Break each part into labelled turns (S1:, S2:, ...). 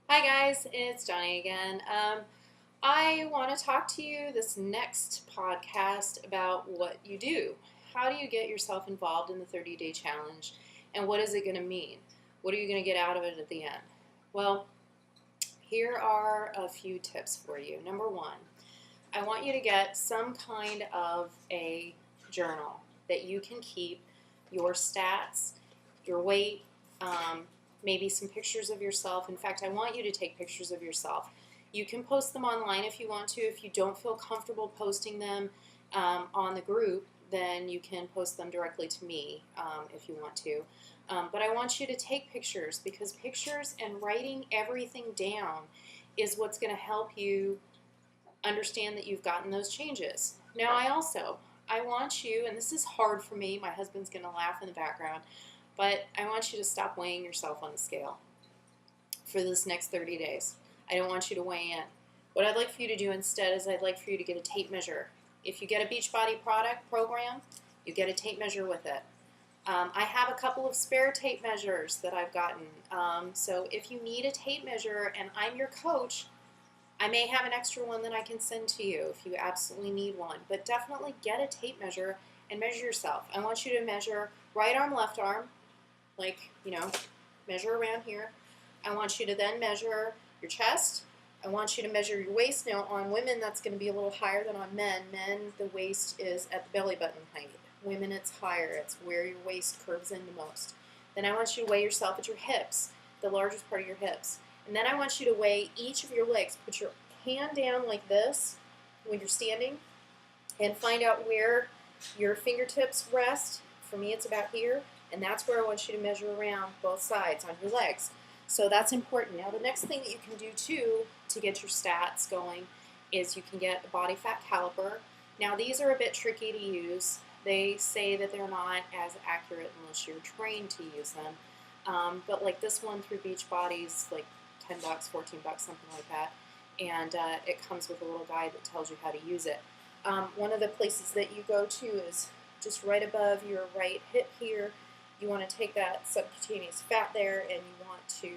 S1: Hi guys, it's Johnny again. I want to talk to you this next podcast about what you do. How do you get yourself involved in the 30-day challenge, and what is it going to mean? What are you going to get out of it at the end? Well, here are a few tips for you. Number one, I want you to get some kind of a journal that you can keep your stats, your weight, maybe some pictures of yourself. In fact, I want you to take pictures of yourself. You can post them online if you want to. If you don't feel comfortable posting them on the group, then you can post them directly to me if you want to. But I want you to take pictures, because pictures and writing everything down is what's going to help you understand that you've gotten those changes. Now, I want you, and this is hard for me, my husband's going to laugh in the background, but I want you to stop weighing yourself on the scale for this next 30 days. I don't want you to weigh in. What I'd like for you to do instead is I'd like for you to get a tape measure. If you get a Beachbody program, you get a tape measure with it. I have a couple of spare tape measures that I've gotten. So if you need a tape measure and I'm your coach, I may have an extra one that I can send to you if you absolutely need one. But definitely get a tape measure and measure yourself. I want you to measure right arm, left arm, measure around here. I want you to then measure your chest. I want you to measure your waist. Now, on women, that's going to be a little higher than on men. Men, the waist is at the belly button height. Women, it's higher. It's where your waist curves in the most. Then I want you to weigh yourself at your hips, the largest part of your hips. And then I want you to weigh each of your legs. Put your hand down like this when you're standing and find out where your fingertips rest. For me, it's about here. And that's where I want you to measure around both sides on your legs. So that's important. Now, the next thing that you can do, too, to get your stats going is you can get a body fat caliper. Now, these are a bit tricky to use. They say that they're not as accurate unless you're trained to use them. But like this one through Beachbody's like $10, $14, something like that. And it comes with a little guide that tells you how to use it. One of the places that you go to is just right above your right hip here. You want to take that subcutaneous fat there and you want to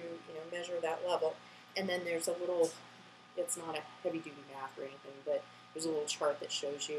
S1: measure that level. And then there's a little, it's not a heavy duty math or anything, but there's a little chart that shows you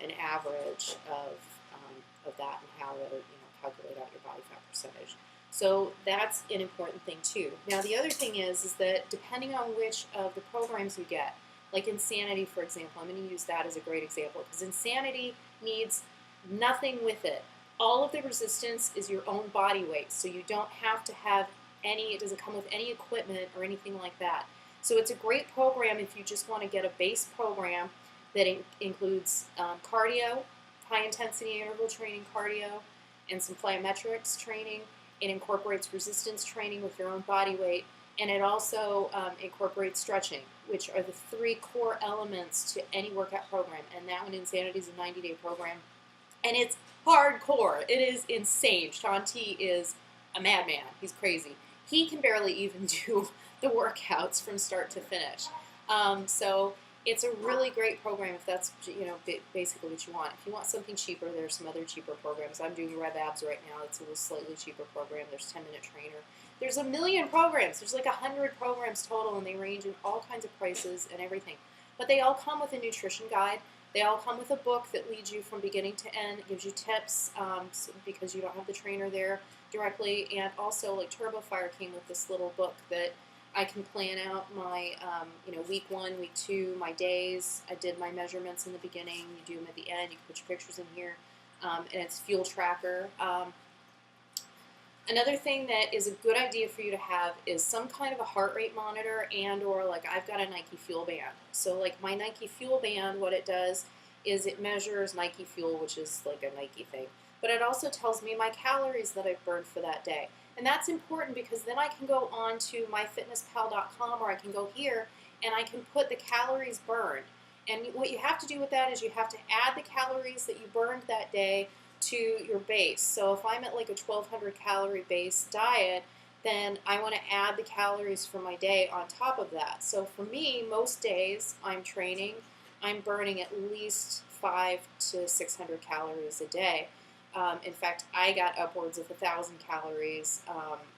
S1: an average of that and how to calculate out your body fat percentage. So that's an important thing too. Now, the other thing is that depending on which of the programs you get, like Insanity, for example, I'm going to use that as a great example, because Insanity needs nothing with it. All of the resistance is your own body weight, so you don't have to have any, it doesn't come with any equipment or anything like that. So it's a great program if you just want to get a base program that includes cardio, high-intensity interval training cardio, and some plyometrics training. It incorporates resistance training with your own body weight, and it also incorporates stretching, which are the three core elements to any workout program. And that one, Insanity, is a 90-day program. And it's hardcore. It is insane. Shaun T is a madman. He's crazy. He can barely even do the workouts from start to finish. So it's a really great program if that's basically what you want. If you want something cheaper, there's some other cheaper programs. I'm doing Rev Abs right now. It's a little slightly cheaper program. There's 10-minute trainer. There's a million programs. There's like 100 programs total, and they range in all kinds of prices and everything. But they all come with a nutrition guide. They all come with a book that leads you from beginning to end. It gives you tips because you don't have the trainer there directly. And also, like TurboFire came with this little book that I can plan out my, week 1, week 2, my days. I did my measurements in the beginning. You do them at the end. You can put your pictures in here. And it's fuel tracker. Another thing that is a good idea for you to have is some kind of a heart rate monitor, and or like I've got a Nike Fuel Band. So like my Nike Fuel Band, what it does is it measures Nike Fuel, which is like a Nike thing. But it also tells me my calories that I've burned for that day. And that's important because then I can go on to myfitnesspal.com, or I can go here and I can put the calories burned. And what you have to do with that is you have to add the calories that you burned that day to your base. So if I'm at like a 1,200 calorie base diet, then I want to add the calories for my day on top of that. So for me, most days I'm training, I'm burning at least 500 to 600 calories a day. In fact, I got upwards of 1,000 calories.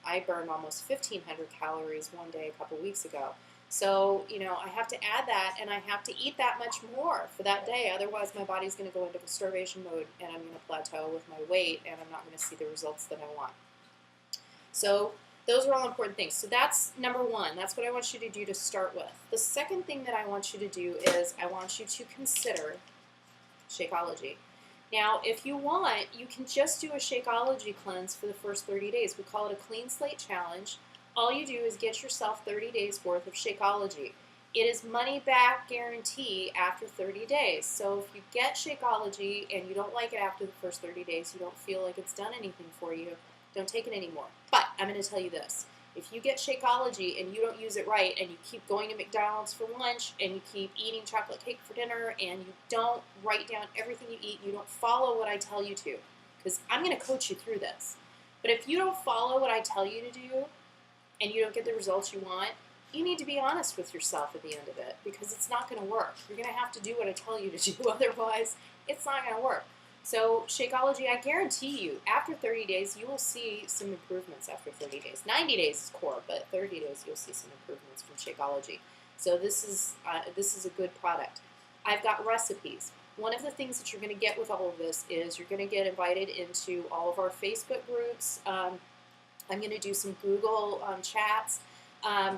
S1: I burned almost 1,500 calories one day a couple weeks ago. So, I have to add that, and I have to eat that much more for that day. Otherwise, my body's going to go into starvation mode, and I'm going to plateau with my weight, and I'm not going to see the results that I want. So, those are all important things. So that's number one. That's what I want you to do to start with. The second thing that I want you to do is I want you to consider Shakeology. Now, if you want, you can just do a Shakeology cleanse for the first 30 days. We call it a clean slate challenge. All you do is get yourself 30 days worth of Shakeology. It is money back guarantee after 30 days. So if you get Shakeology and you don't like it after the first 30 days, you don't feel like it's done anything for you, don't take it anymore. But I'm going to tell you this. If you get Shakeology and you don't use it right, and you keep going to McDonald's for lunch, and you keep eating chocolate cake for dinner, and you don't write down everything you eat, you don't follow what I tell you to, because I'm going to coach you through this. But if you don't follow what I tell you to do, and you don't get the results you want, you need to be honest with yourself at the end of it, because it's not going to work. You're going to have to do what I tell you to do, otherwise it's not going to work. So Shakeology, I guarantee you, after 30 days, you will see some improvements after 30 days. 90 days is core, but 30 days you'll see some improvements from Shakeology. So this is a good product. I've got recipes. One of the things that you're going to get with all of this is you're going to get invited into all of our Facebook groups. I'm going to do some Google chats.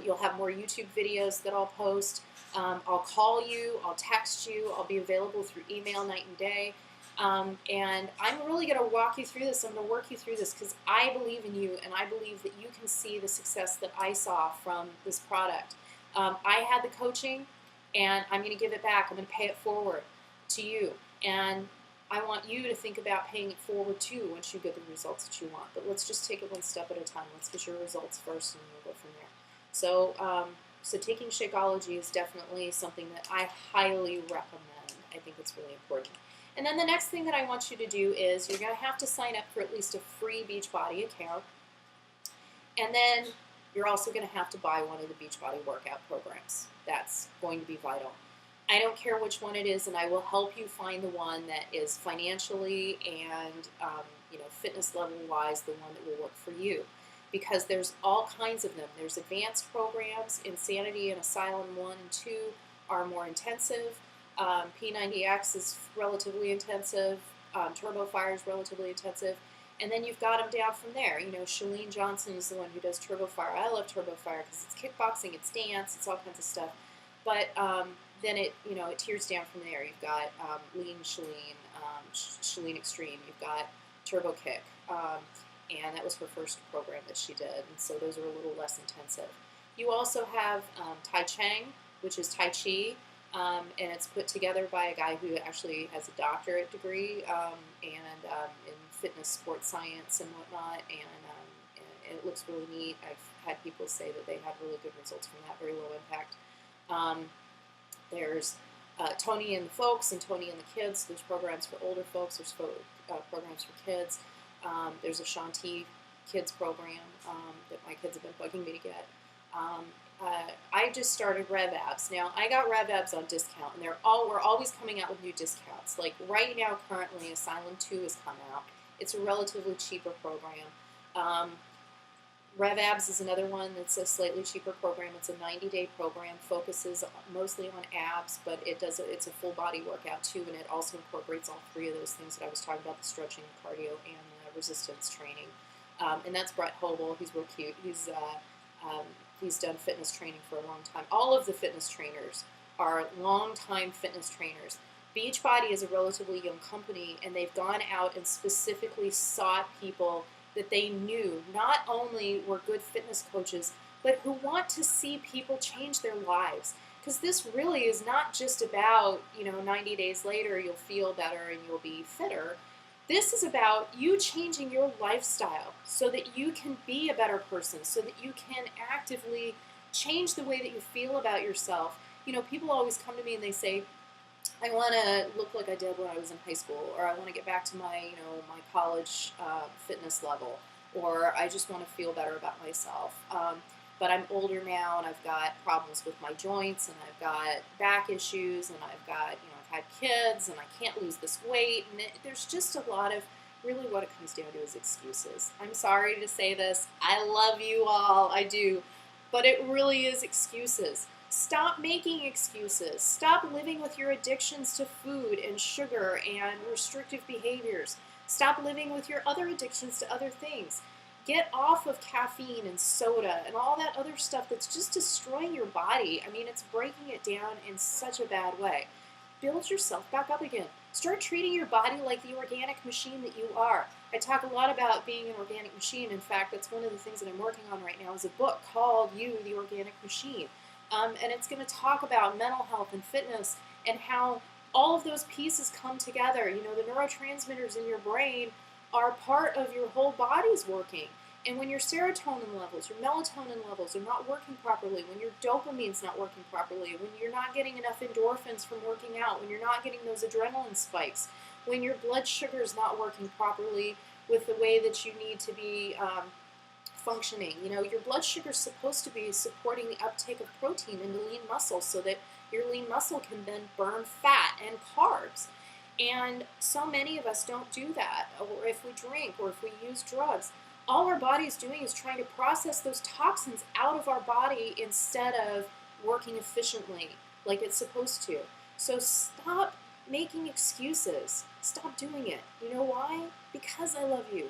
S1: You'll have more YouTube videos that I'll post. I'll call you. I'll text you. I'll be available through email night and day. And I'm really going to walk you through this. I'm going to work you through this because I believe in you, and I believe that you can see the success that I saw from this product. I had the coaching, and I'm going to give it back. I'm going to pay it forward to you. And I want you to think about paying it forward too once you get the results that you want. But let's just take it one step at a time. Let's get your results first, and we'll go from there. So taking Shakeology is definitely something that I highly recommend. I think it's really important. And then the next thing that I want you to do is you're going to have to sign up for at least a free Beachbody account. And then you're also going to have to buy one of the Beachbody workout programs. That's going to be vital. I don't care which one it is, and I will help you find the one that is financially and fitness level-wise the one that will work for you. Because there's all kinds of them. There's advanced programs. Insanity and Asylum 1 and 2 are more intensive. P90X is relatively intensive. Turbo Fire is relatively intensive. And then you've got them down from there. Chalene Johnson is the one who does Turbo Fire. I love Turbo Fire because it's kickboxing, it's dance, it's all kinds of stuff. But then it tiers down from there. You've got Lean Chalene, Chalene Extreme. You've got Turbo Kick. And that was her first program that she did. And so those are a little less intensive. You also have Tai Chang, which is Tai Chi. And it's put together by a guy who actually has a doctorate degree in fitness, sports science, and whatnot. And it looks really neat. I've had people say that they had really good results from that, very low impact. There's Tony and the Folks and Tony and the Kids. There's programs for older folks. There's programs for kids. There's a Shanti Kids program that my kids have been bugging me to get. I just started Rev Abs. Now, I got Rev Abs on discount, and we're always coming out with new discounts. Like right now, currently, Asylum 2 has come out. It's a relatively cheaper program. Rev Abs is another one that's a slightly cheaper program. It's a 90-day program, focuses mostly on abs, but it's a full body workout too, and it also incorporates all three of those things that I was talking about: the stretching, cardio, and resistance training. And that's Brett Hobel. He's real cute. He's done fitness training for a long time. All of the fitness trainers are long-time fitness trainers. Beachbody is a relatively young company, and they've gone out and specifically sought people that they knew not only were good fitness coaches, but who want to see people change their lives. Because this really is not just about, 90 days later you'll feel better and you'll be fitter. This is about you changing your lifestyle so that you can be a better person, so that you can actively change the way that you feel about yourself. People always come to me and they say, I want to look like I did when I was in high school, or I want to get back to my, my college fitness level, or I just want to feel better about myself. But I'm older now, and I've got problems with my joints, and I've got back issues, and I've got, I've had kids, and I can't lose this weight, and there's just a lot of really what it comes down to is excuses. I'm sorry to say this. I love you all. I do. But it really is excuses. Stop making excuses. Stop living with your addictions to food and sugar and restrictive behaviors. Stop living with your other addictions to other things. Get off of caffeine and soda and all that other stuff that's just destroying your body. I mean, it's breaking it down in such a bad way. Build yourself back up again. Start treating your body like the organic machine that you are. I talk a lot about being an organic machine. In fact, that's one of the things that I'm working on right now is a book called You, the Organic Machine. And it's going to talk about mental health and fitness and how all of those pieces come together. You know, the neurotransmitters in your brain are part of your whole body's working. And when your serotonin levels, your melatonin levels are not working properly, when your dopamine's not working properly, when you're not getting enough endorphins from working out, when you're not getting those adrenaline spikes, when your blood sugar's not working properly with the way that you need to be functioning. You know, your blood sugar's supposed to be supporting the uptake of protein into lean muscle so that your lean muscle can then burn fat and carbs. And so many of us don't do that. Or if we drink or if we use drugs, all our body's doing is trying to process those toxins out of our body instead of working efficiently like it's supposed to. So stop making excuses. Stop doing it. You know why? Because I love you.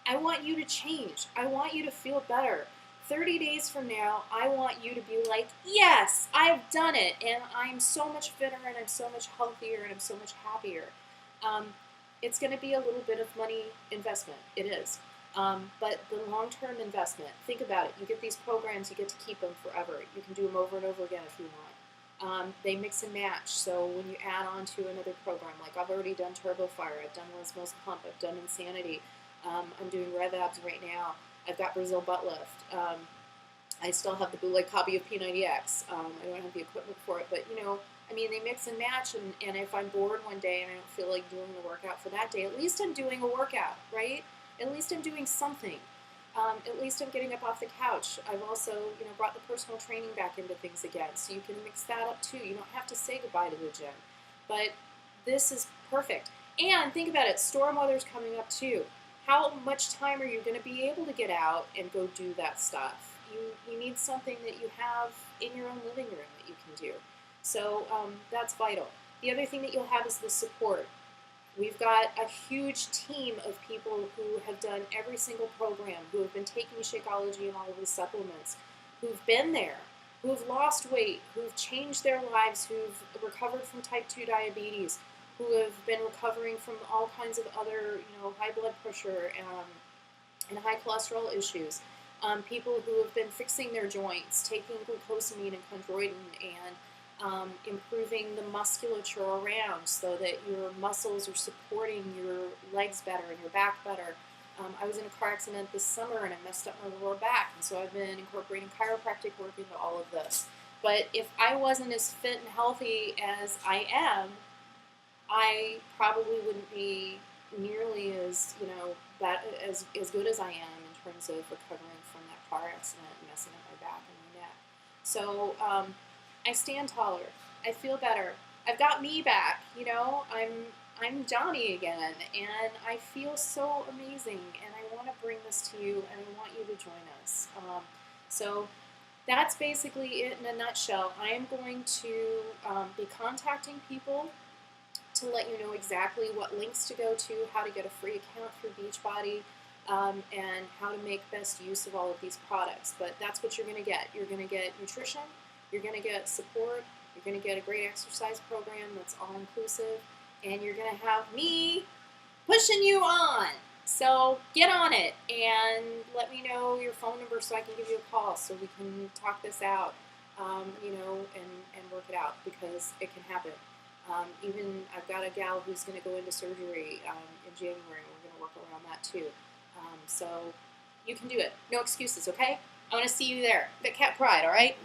S1: I want you to change. I want you to feel better. 30 days from now, I want you to be like, yes, I've done it, and I'm so much fitter, and I'm so much healthier, and I'm so much happier. It's going to be a little bit of money investment. It is. But the long-term investment, think about it. You get these programs, you get to keep them forever. You can do them over and over again if you want. They mix and match, so when you add on to another program, like I've already done Turbo Fire, I've done Lesmo's Pump, I've done Insanity, I'm doing Rev Abs right now, I've got Brazil Butt Lift, I still have the bootleg copy of P90X, I don't have the equipment for it, but you know, I mean, they mix and match, and if I'm bored one day and I don't feel like doing the workout for that day, at least I'm doing a workout, right? At least I'm doing something. At least I'm getting up off the couch. I've also, you know, brought the personal training back into things again, so you can mix that up too. You don't have to say goodbye to the gym, but this is perfect. And think about it, storm weather's coming up too. How much time are you going to be able to get out and go do that stuff? You need something that you have in your own living room that you can do. So that's vital. The other thing that you'll have is the support. We've got a huge team of people who have done every single program, who have been taking Shakeology and all of the supplements, who've been there, who've lost weight, who've changed their lives, who've recovered from type 2 diabetes, who have been recovering from all kinds of other, you know, high blood pressure and high cholesterol issues. People who have been fixing their joints, taking glucosamine and chondroitin, and improving the musculature around so that your muscles are supporting your legs better and your back better. I was in a car accident this summer and I messed up my lower back, and so I've been incorporating chiropractic work into all of this. But if I wasn't as fit and healthy as I am, I probably wouldn't be nearly as, you know, as good as I am in terms of recovering from that car accident and messing up my back and my neck. So I stand taller. I feel better. I've got me back. You know, I'm Johnny again, and I feel so amazing. And I want to bring this to you, and I want you to join us. So that's basically it in a nutshell. I am going to be contacting people to let you know exactly what links to go to, how to get a free account through Beachbody, and how to make best use of all of these products. But that's what you're going to get. You're going to get nutrition, you're going to get support, you're going to get a great exercise program that's all-inclusive, and you're going to have me pushing you on. So get on it and let me know your phone number so I can give you a call so we can talk this out, you know, and work it out, because it can happen. Even I've got a gal who's going to go into surgery in January, and we're going to work around that too. So you can do it. No excuses, okay? I want to see you there. Big Cat Pride, all right?